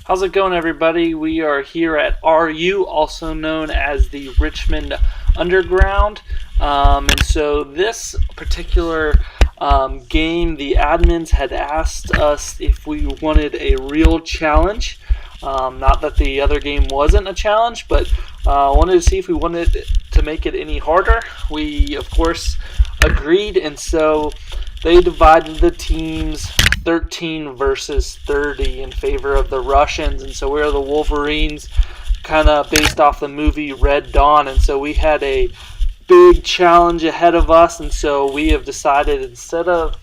How's it going, everybody? We are here at RU, also known as the Richmond Underground. And so this particular game, the admins had asked us if we wanted a real challenge. Not that the other game wasn't a challenge, but wanted to see if we wanted to make it any harder. We, of course, agreed, and so they divided the teams 13 versus 30 in favor of the Russians, and so we're the Wolverines, kind of based off the movie Red Dawn, and so we had a big challenge ahead of us, and so we have decided instead of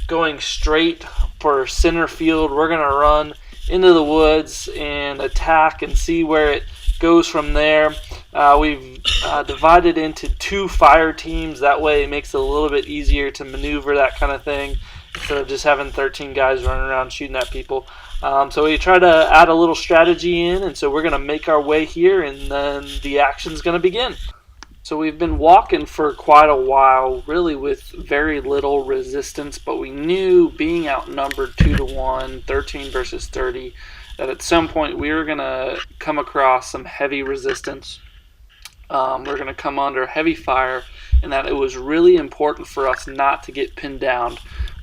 going straight for center field, we're going to run into the woods and attack and see where it goes from there. We've divided into two fire teams. That way it makes it a little bit easier to maneuver, that kind of thing, instead of just having 13 guys running around shooting at people. So we try to add a little strategy in, and so we're going to make our way here, and then the action's going to begin. So we've been walking for quite a while, really with very little resistance, but we knew, being outnumbered 2-1, 13 versus 30, that at some point we were going to come across some heavy resistance. We're going to come under heavy fire, and that it was really important for us not to get pinned down,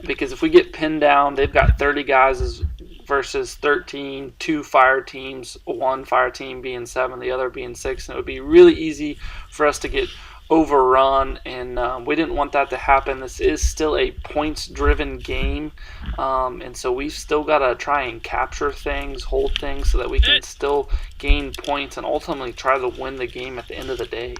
because if we get pinned down, they've got 30 guys versus 13, two fire teams, one fire team being 7, the other being 6, and it would be really easy for us to get overrun, and we didn't want that to happen. This is still a points-driven game, and so we've still got to try and capture things, hold things, so that we can still gain points and ultimately try to win the game at the end of the day.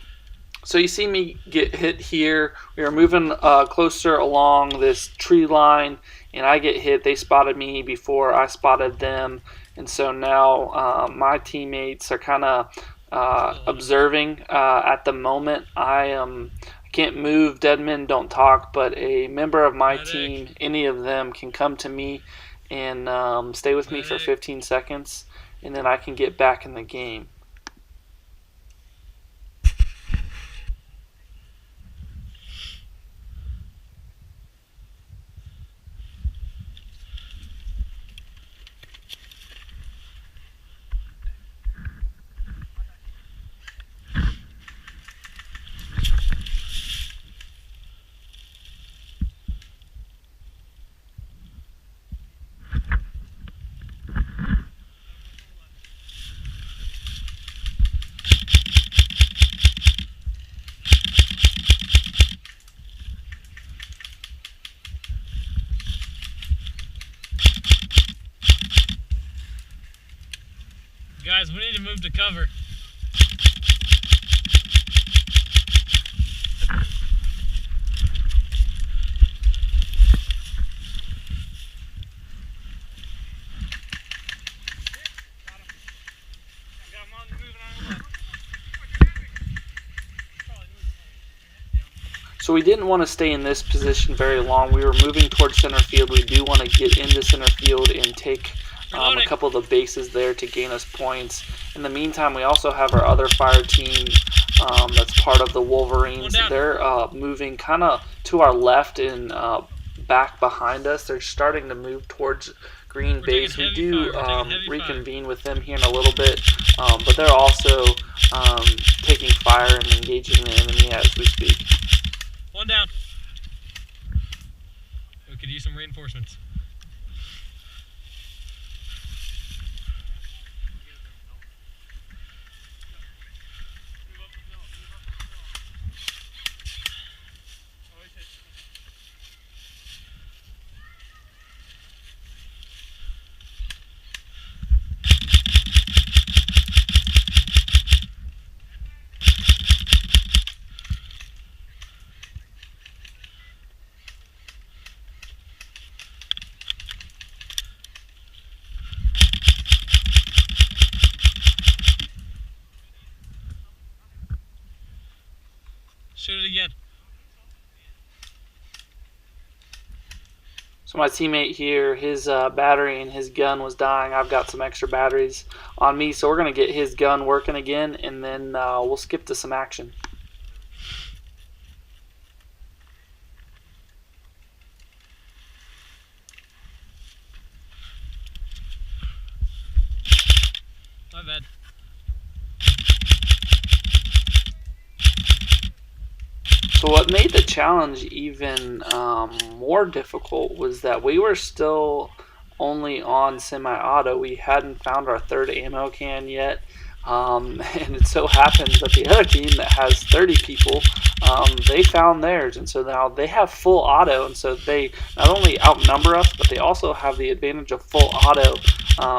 So you see me get hit here. We are moving closer along this tree line, and I get hit. They spotted me before I spotted them, and so now my teammates are kind of observing at the moment. I can't move. Dead men don't talk, but a member of my team, any of them, can come to me and stay with me for 15 seconds, and then I can get back in the game. Guys, we need to move to cover. So we didn't want to stay in this position very long. We were moving towards center field. We do want to get into center field and take a couple of the bases there to gain us points. In the meantime, we also have our other fire team that's part of the Wolverines. They're moving kind of to our left and back behind us. They're starting to move towards green base. We do reconvene with them here in a little bit, but they're also taking fire and engaging the enemy as we speak. One down. We could use some reinforcements. Shoot it again. So my teammate here, his battery and his gun was dying. I've got some extra batteries on me, so we're going to get his gun working again, and then we'll skip to some action. So what made the challenge even more difficult was that we were still only on semi-auto. We hadn't found our third ammo can yet. And it so happens that the other team that has 30 people, they found theirs, and so now they have full auto, and so they not only outnumber us, but they also have the advantage of full auto,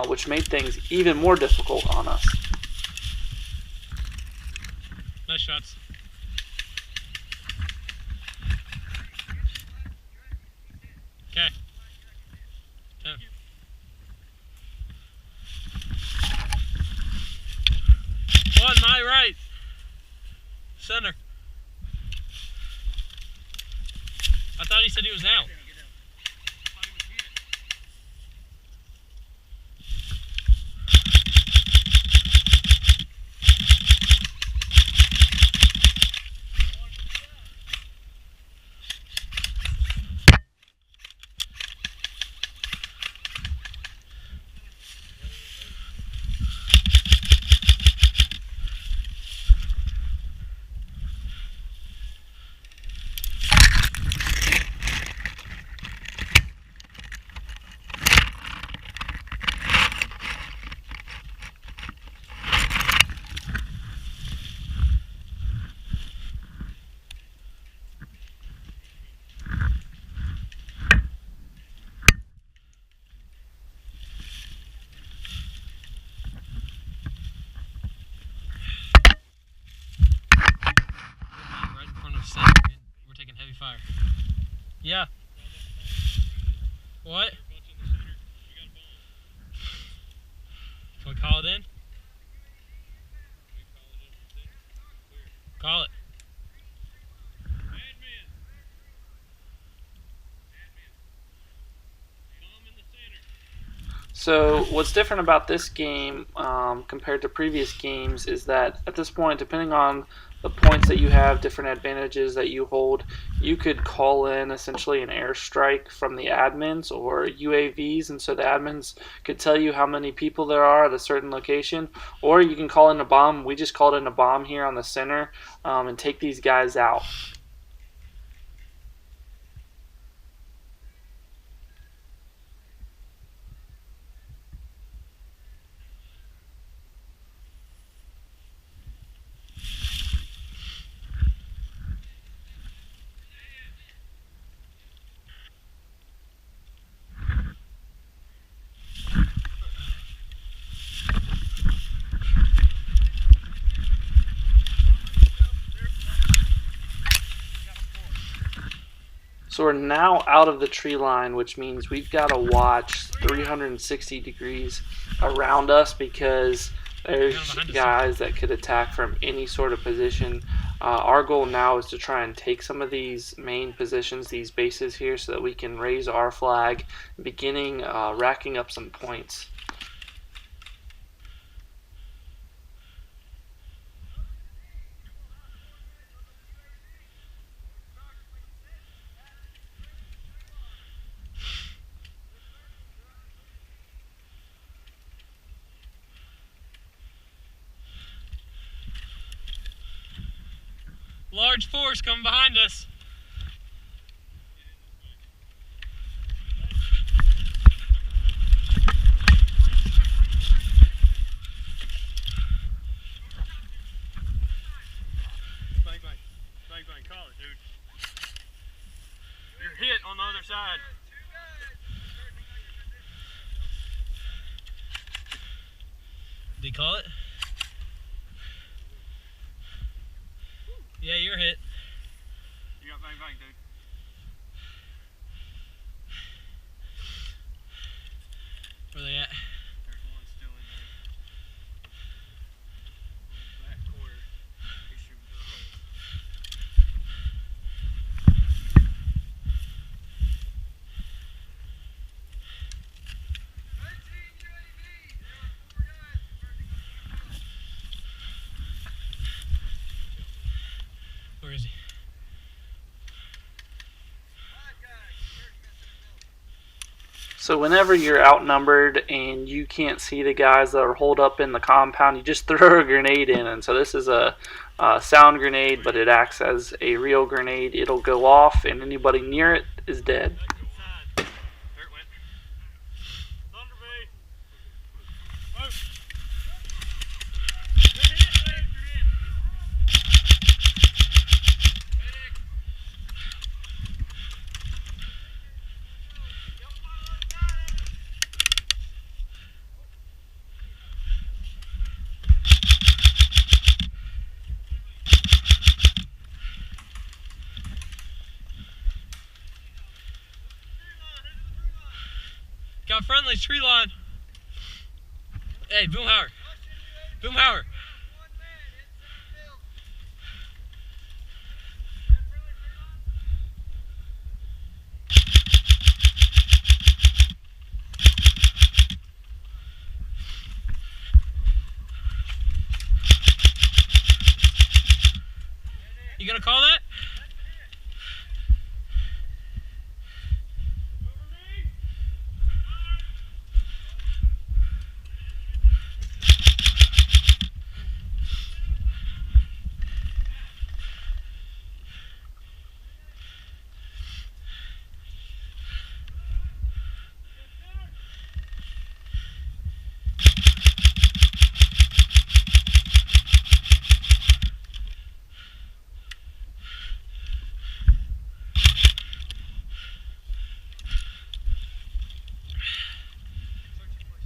which made things even more difficult on us. Nice shots. Okay. On my right. Center. I thought he said he was out. Right in front of center. We're taking heavy fire. Yeah. What? Can we call it in? Call it. So what's different about this game compared to previous games is that at this point, depending on the points that you have, different advantages that you hold, you could call in essentially an airstrike from the admins or UAVs, and so the admins could tell you how many people there are at a certain location, or you can call in a bomb. We just called in a bomb here on the center and take these guys out. So we're now out of the tree line, which means we've got to watch 360 degrees around us because there's guys that could attack from any sort of position. Our goal now is to try and take some of these main positions, these bases here, so that we can raise our flag, beginning racking up some points. Large force coming behind us. Bang, bang. Bang, bang. Call it, dude. You're hit on the other side. Did he call it? Yeah, you're hit. You got bang bang, dude. Where they at? There's one still in there. Back corner. He's shooting for a hole. Where is he? So whenever you're outnumbered and you can't see the guys that are holed up in the compound, you just throw a grenade in. And so this is a sound grenade, but it acts as a real grenade. It'll go off, and anybody near it is dead. Got friendly tree line. Hey, Boomhauer. Boomhauer. You gonna call that?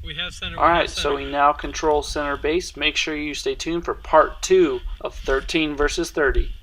We have center. Alright, so we now control center base. Make sure you stay tuned for part 2 of 13 versus 30.